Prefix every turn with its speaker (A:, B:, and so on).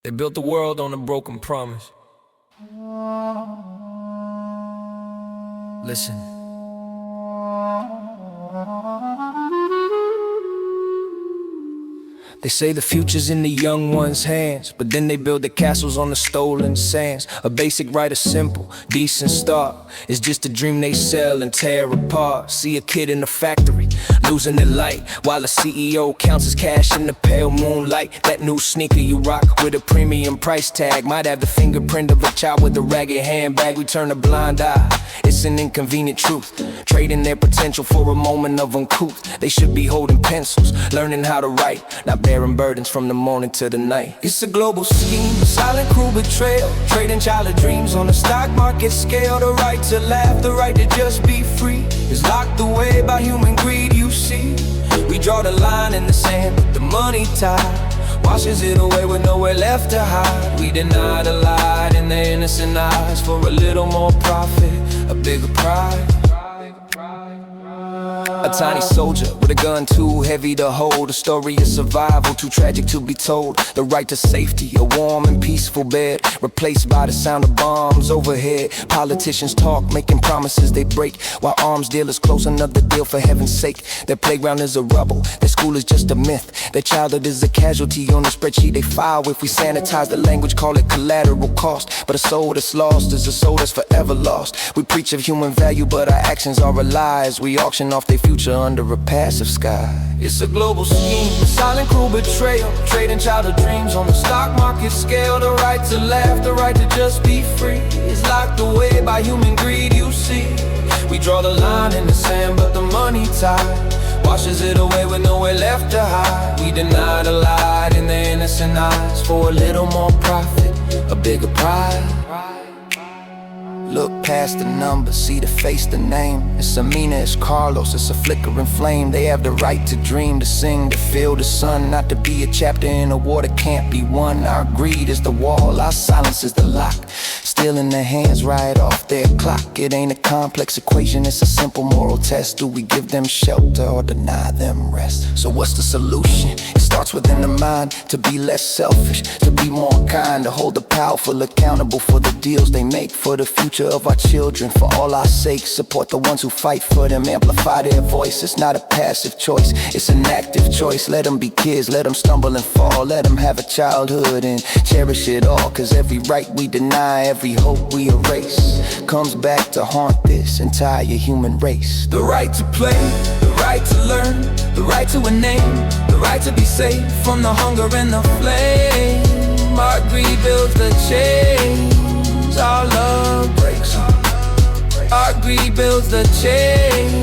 A: They built the world on a broken promise. Listen. They say the future's in the young ones' hands, but then they build their castles on the stolen sands. A basic right, a simple, decent start is just a dream they sell and tear apart. See a kid in the factory losing their light, while the CEO counts his cash in the pale moonlight. That new sneaker you rock with a premium price tag might have the fingerprint of a child with a ragged handbag. We turn a blind eye, it's an inconvenient truth, trading their potential for a moment of uncouth. They should be holding pencils, learning how to write, not bearing burdens from the morning to the night. It's a global scheme, a silent cruel betrayal, trading childhood dreams on the stock market scale. The right to laugh, the right to just be free is locked away by human greed. You see, we draw the line in the sand, but the money tide washes it away with nowhere left to hide. We deny the light in their innocent eyes for a little more profit, a bigger pride. A tiny soldier with a gun too heavy to hold, a story of survival too tragic to be told. The right to safety, a warm and peaceful bed, replaced by the sound of bombs overhead. Politicians talk, making promises they break, while arms dealers close another deal for heaven's sake. Their playground is a rubble, their school is just a myth, their childhood is a casualty on the spreadsheet they file. If we sanitize the language, call it collateral cost, but a soul that's lost is a soul that's forever lost. We preach of human value, but our actions are a lie as we auction off their future under a passive sky. It's a global scheme, a silent cruel betrayal, trading childhood dreams on the stock market scale. The right to laugh, the right to just be free is locked away by human greed. You see, we draw the line in the sand, but the money tide washes it away with nowhere left to hide. We deny the light in their innocent eyes for a little more profit, a bigger pride. Look past the numbers, see the face, the name. It's Amina, it's Carlos, it's a flickering flame. They have the right to dream, to sing, to feel the sun, not to be a chapter in a war that can't be won. Our greed is the wall, our silence is the lock, stealing their hands right off their clock. It ain't a complex equation, it's a simple moral test. Do we give them shelter or deny them rest? So what's the solution? It starts within the mind, to be less selfish, to be more kind, to hold the powerful accountable for the deals they make, for the future of our children. For all our sakes, support the ones who fight for them, amplify their voice. It's not a passive choice, it's an active choice. Let them be kids, let them stumble and fall, let them have a childhood and cherish it all. Cause every right we deny, every hope we erase, comes back to haunt this entire human race. The right to play, the right to learn, the right to a name, the right to be safe from the hunger and the flame. Our greed builds the chains, our love breaks. Our greed builds the chains,